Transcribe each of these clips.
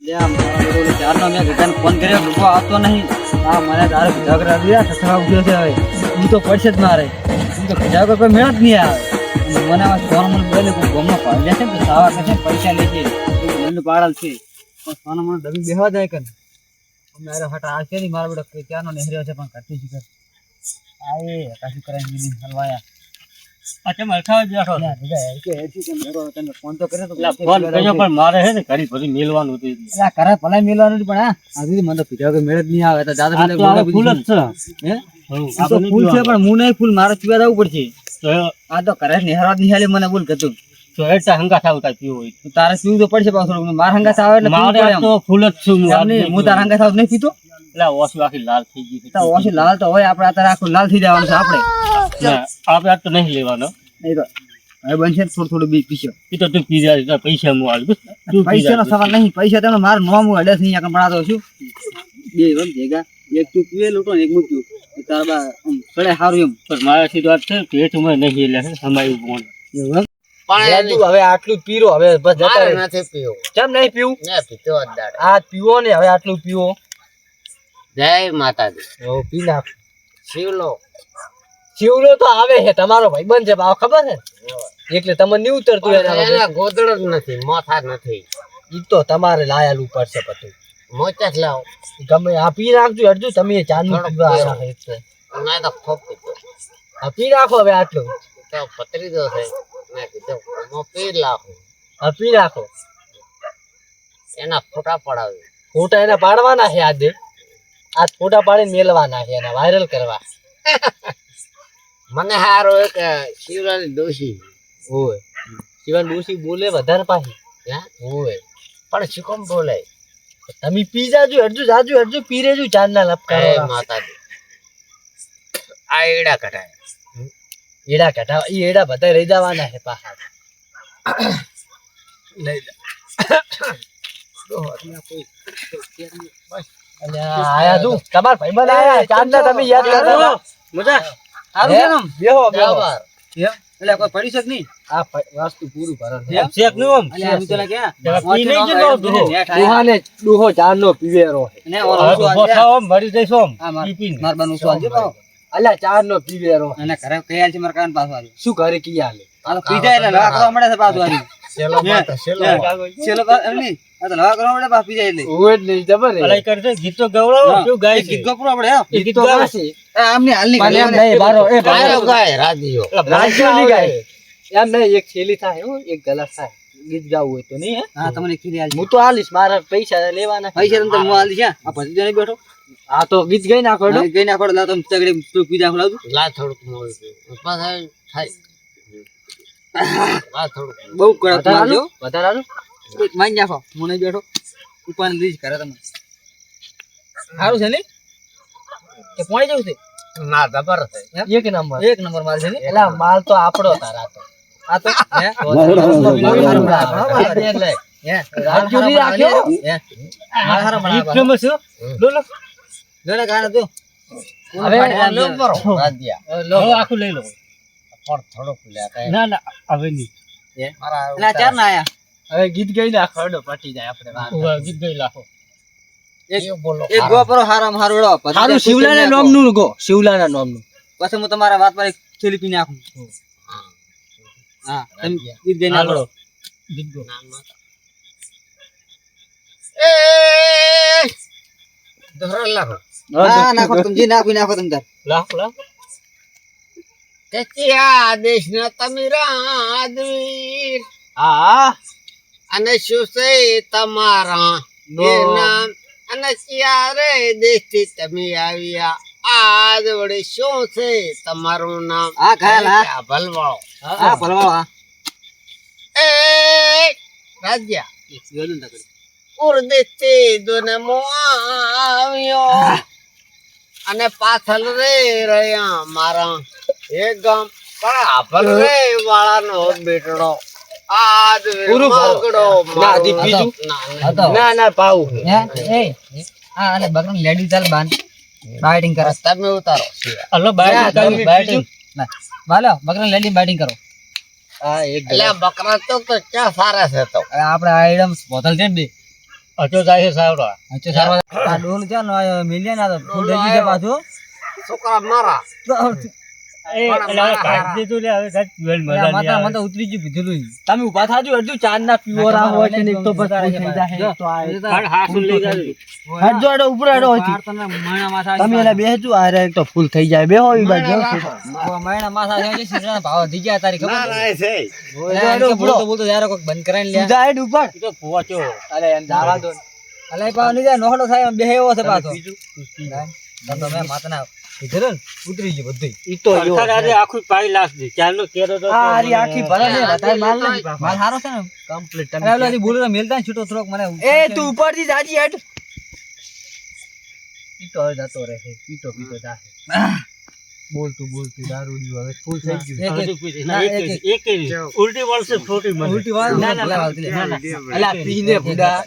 ચારનો મેં ગગન ફોન કર્યો લોકો આવતો નહીં. હા મને તારે ભજાગરા દીધા સસરા ઉઠ્યો છે. હવે હું તો પડશે જ મારે. હું તો ભજાગર કોઈ મેળ જ નહીં આવે. મને ફોન મને બોલે કોઈ ગમનો પાડ્યા છે ને સાવા કશે પૈસા લે છે મને પાડલ છે પણ ફોન મને ડબી બેહવા જાય કે મારે હટ આ છે મારા બેટો ક્યાંનો નહેર્યો છે પણ કરતી શીખર આ એ કશું કરે નહીં હલવાયા. અચ્છા મરખાવા બેઠો તને ફોન તો કર્યો તો ફોન કર્યો પણ મારે હે ને ઘડી ભરી મેલવાનું હતું. એટલે કરે ભલે મેલવાનું પણ હા આજે મને તો પીધા વગર મેળ જ નહીં આવે તો જાતે ફૂલ જ છે હે આ તો ફૂલ છે પણ હું નહીં ફૂલ મારે પીવા જવું પડશે. તો આ તો કરે નિહારવા નિહાળી મને બોલ કતું તો એટલા હંગાથ આવતા પીવો હોય તો તારે પીવું તો પડશે પાછું માર હંગાથ આવે એટલે મારે તો ફૂલ જ છું હું તાર હંગાથ આવ નહીં પીતો એટલે ઓછી આખી લાલ થઈ ગઈ તો ઓછી લાલ તો હોય આપણે અત્યારે આખું લાલ થઈ જવાનું છે. આપણે આ તો નહીં લેવાનો નહીં તો હવે બનશે થોડું થોડું બી પીશો એ તો તું પી જાય પૈસા હું આવી પૈસાનો સવાલ નહીં. પૈસા તમે મારું નોમ હું અડે અહીંયા બનાવતો છું બે ભેગા એક તું પીવે લૂટો ને એક હું પીવું તારા બા સડે સારું એમ પણ મારાથી તો વાત છે પેટમાં નહીં એટલે સમાયું કોણ એવું પણ હવે આટલું પીરો હવે બસ જતા નથી પીવો કેમ નહીં પીવું ના પીતો આ પીવો ને હવે આટલું પીવો. જય માતાજી ઓ પી નાખ. શિવલો તો આવે છે તમારો ભાઈબંધ છે ભાવ ખબર છે એટલે તમને નહીં ઉતરતું એના ગોદડ જ નથી માથા નથી ઈ તો તમારે લાયાલું પડશે બધું મોચા જ લાવો ગમે આ પી રાખજો અડજો તમે ચાંદનું પીવા આવ્યા છે એટલે ના તો ખોપ પીતો આ પી રાખો હવે આટલું તો પતરી દો છે મેં કીધું મો પી રાખો આ પી રાખો એના ફોટા પડાવે ફોટા એના પાડવાના છે આજે આજ ફોટા પાડીને મેલવાના છે એના વાયરલ કરવા. મને હારો એક શિવરાની ડોશી હોય શિવાની ડોશી બોલે વધારે પાછી હોય પણ શીખમ બોલે તમે પી જાજો અડજો પી રેજો ચાંદના લપકા માતાજી આ એડા કઢાય એ એડા બધા રહી જવાના છે પાછા લઈ આયા તું તમાર ભાઈબંધ આયા ચાંદના તમે યાદ કરો મજા આરું છે ને બેહો એટલે કોઈ પડી શક નહીં આ વાસ્તુ પૂરું ભરણ છે શેક નું આમ એટલે હું તને કે પી નહીં જતો દુહાને દુહો ચાંદનો પીવેરો ને ઓલો ખામ ભરી જઈશો પીપીન માર બનું સો આલજો અલ્યા ચાંદનો પીવેરો અને ઘરે કયાલ છે માર કાન પાછો આવી શું કરે કિયાલે આ પીજા એટલે લવા કરવા મળે છે પાછો આવી સેલો નહીં આ તો લવા કરવા મળે પાછો પીજા એટલે ઓય નહીં જબર અલઈ કરશે ગીત તો ગવડાવો શું ગાય ગીત ગપરો આપણે ગીત ગાવે છે આમને હાલની મને એમ નહીં બારો એ બારો ગાય રાજીઓ ની ગાય એમ નહીં એક થેલી થાય હો એક ગલાસ થાય ગીત ગાવું હોય તો નહીં હે હા તમને કીધી આલ હું તો આલીશ મારા પૈસા લેવાના પૈસા તમને હું આલીશ આ પછી જણે બેઠો આ તો ગીત ગઈ નાખો લા તમે તગડે તો પીજા ખલાવજો લા થોડુંક મોર પાછા થાય લા થોડુંક બહુ કડક મારજો વધારાનો માઈ નાખો હું નહીં બેઠો ઉપાન લીજ કરે તમે સારું છે ને કે પોણી જવું છે ના જબર છે એક નંબર માલ છે ને એલા માલ તો આપણો તારા તો આ તો હે એટલે હે રાજ્યોની રાખ્યો હે માર હારા બનાવા ફેમસ છે લો ગાના તો હવે લો કરો રાજ્યા લો આખું લઈ લો પણ થોડોક લેતા ના હવે નહીં હે મારા ના ચાર ના આયા હવે ગીત ગઈ નાખો અડો પટી જાય આપણે ગીત ગઈ નાખો એક ગોપરો હારામ હારોડો હારું શિવલાના નામનું ગો શિવલાના નામનું પછી હું તમારા વાત પર થેલી પી નાખું હા તમે ગીત ગઈ નાખો ગીત ગો એ દોહરા લાખો હા નાખો તમે જી નાખો તમે તાર લાખ કચ્યા દેશના તમીરા દવીર હા અને શું છે તમારા નામ અને ક્યારે દેશથી તમે આવ્યા આજ વડે શું છે તમારું નામ હા ખાલ હા ભલવાળો હા ભલવાળો એ રાજ્યા યોલું ન કરી ઉર્દેથી દુનમો આવ્યો અને પાછળ રે રહ્યા મારા એ ગામ પણ આભલ રે વાળાનો બેટડો આજ મગડો માદી બીજું ના પાઉ એ આ અલે બગન લેડી ચાલ બાઇટિંગ કરો તમે ઉતારો હલો બાઇટિંગ ના બાલો બગન લેડી બાઇટિંગ કરો આ એક એટલે બકરા તો ક્યાં સારા છે તો આપણે આઈટમ બોતલ છે બે અચો જાય છે સાવડા અચ્છા સારવાર આ ડોલ છે ને મિલિયન આ તો ફૂલ થઈ ગયું છે પાછું છોકરા મારા એ એટલે કાઢી દીધું લે હવે સાહેબ પીવન મજા નહીં માતા આવે. માતા ઉતરી ગયું પીધેલું તમે ઊભા થાજો અડધું ચાર ના પીવર આ હોય ને એક તો બસ ફૂલ થઈ જાય તો આ પણ હાસુ લઈ જાય હટજો અડો ઉપર અડો હોય તમે એટલે બેસજો આ રે એક તો ફૂલ થઈ જાય બે હોય બાજુ મહિના માથા છે સિરણા ભાવ થઈ ગયા તારી ખબર ના છે અડો બોલતો બોલતો યાર કોક બંધ કરાઈને લે જાય ઉપર તો પહોંચો અલે એમ જાવા દો અલે પાવ ની જાય નોહડો થાય બે એવો છે પાછો તો મે માતાના કીધું ને ઉતરી ગયું બધું ઈ તો સરકારે આખું પાઈ લાખ દી ચાલનો કેરો તો આ આરી આખી ભરા ને વધારે માલ નહીં માલ સારો છે ને કમ્પ્લીટ તમે અલે ઓલી બોલો મેલતા ને છૂટો થોડોક મને એ તું ઉપરથી જાજી હેડ ઈ તો હવે જતો રહે પીતો પીતો જાશે બોલતું દારૂડી હવે ફૂલ થઈ ગયું એક ઉલટી વળશે છોટી મને ઉલટી વાળ ના ના અલા પીને બુડા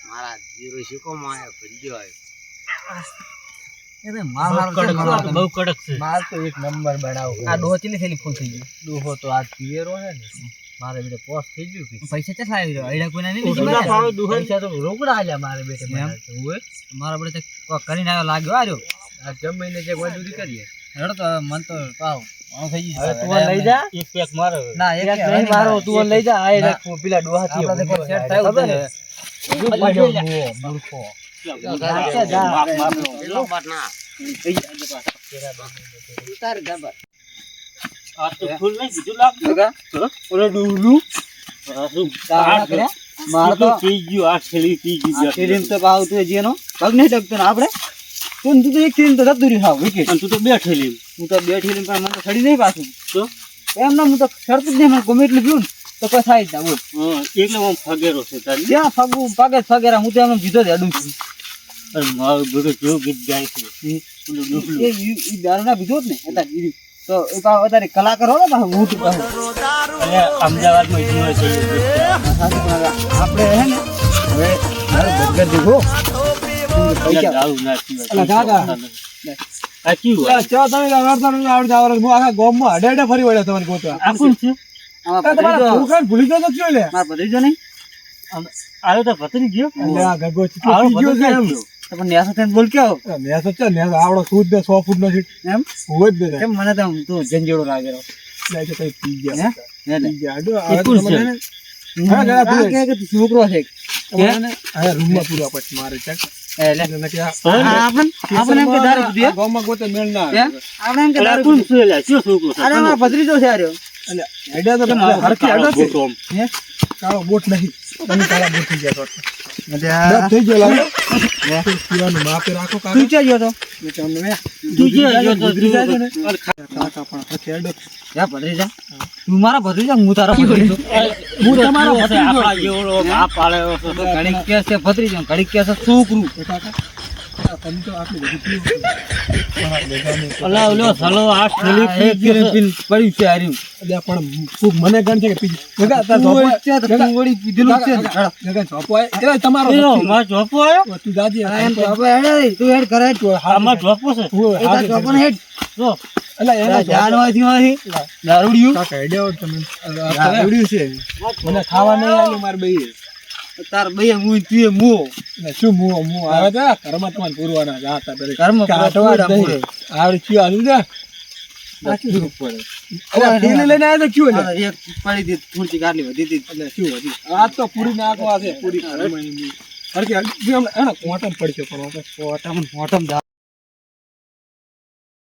મારા જીરો શીખો માં ભરી ગયો એ માલ હારો છે બહુ કડક છે માલ તો એક નંબર બનાવો આ ડોહો ચીલી થેલી ફૂલ થઈ ગયું ડોહો તો આ પીવેરો હે ને મારે બેટે પોસ્ટ થઈ ગયું પૈસા કેટલા આવી રહ્યો આઈડા કોઈના નહીં ઓલા પાડો દુહન પૈસા તો રોકડા આલ્યા મારે બેટે હોય મારા બેટે કોક કરીને આવ્યો લાગ્યો આર્યો આ જમીને જે મજૂરી કરીએ હેડો તો મન તો પાવ આવ થઈ ગયું હવે તું લઈ જા એક પેક મારો ના એક નહીં મારો તું લઈ જા આ રાખો પેલા ડોહાથી આપણે તો સેટ થયું ખબર ને મૂર્ખો આ તો ફૂલ નહીં બીજું લાગતું ઓલો ડુલું માર તો પી ગયું આ છેલી પી ગયું ક્રીમ તો ભાવ તો જેનો પગ નહીં ટકતો ને આપણે તું તો એક ક્રીમ તો જતું રહ્યું વિકેટ અને તું તો બેઠેલી હું તો બેઠી પણ મને તો સડી નહીં પાછું તો એમ ના હું તો સડતું જ નહીં મને ગમે એટલું પીવું ને તો કોઈ થાય જ ના બોલ એટલે હું ફગેરો છે તારી ત્યાં ફગવું પગે જ ફગેરા હું તો એમ જીતો જ અડું છું અરે મારું બધું કેવું ગીત ગાય છે પેલું ડુફલું એ દારૂ ના પીધો જ ને અત્યારે તો એ પાછો અત્યારે કલાકાર હો ને પાછો હું તો પાછો અને અમદાવાદમાં જીવો છે આપણે હે ને હવે બર્ગર દેખો દારૂ ના પીવાય. અલા કાકા. આ કેવું હોય? આ કોણ છે? મારા ભત્રીજો નહીં આવ્યો તો પતરી ગયો તો પણ ન્યાસો થઈને બોલ કેવો એમ કેમ મને તો તું જંજેડો લાગેલો છોકરો છે ભત્રીજો છે કાળો બોટ નહીં તમે કાળા બોટ થઈ ગયા થઈ ગયો લાગે પીવાનું માપે રાખો તું ક્યાં ગયો તો તું મારા ભત્રીજા હું તારા ભત્રીજો હું તમારો ઘડીક કે છે ભત્રીજો ઘડીક કે છે છોકરું તમે તો આટલું બધું પડ્યું છે હાર્યું પણ ખૂબ મને ગણ છે કે પીજી તમારો તું દાદી તું હેડ કરે દારૂડિયું છે મને ખાવા નહીં આવ્યું મારે ભાઈ તાર ભાઈ હું તું મો શું મું આવે તો ઘરમાં તમારે પૂરવાના જ હતા પેલે ઘરમાં કાઢવા જ નહીં આવડે ચિયો હાલ્યું ને ઢીલી લઈને આવ્યો તો ક્યું લે એક પડી હતી થોડી ગાડી વધી હતી એટલે શું હતી આ તો પૂરી નાખવા છે પૂરી ઘરમાં એની. કારણ કે એનો કોટમ પડશે પણ મોટમ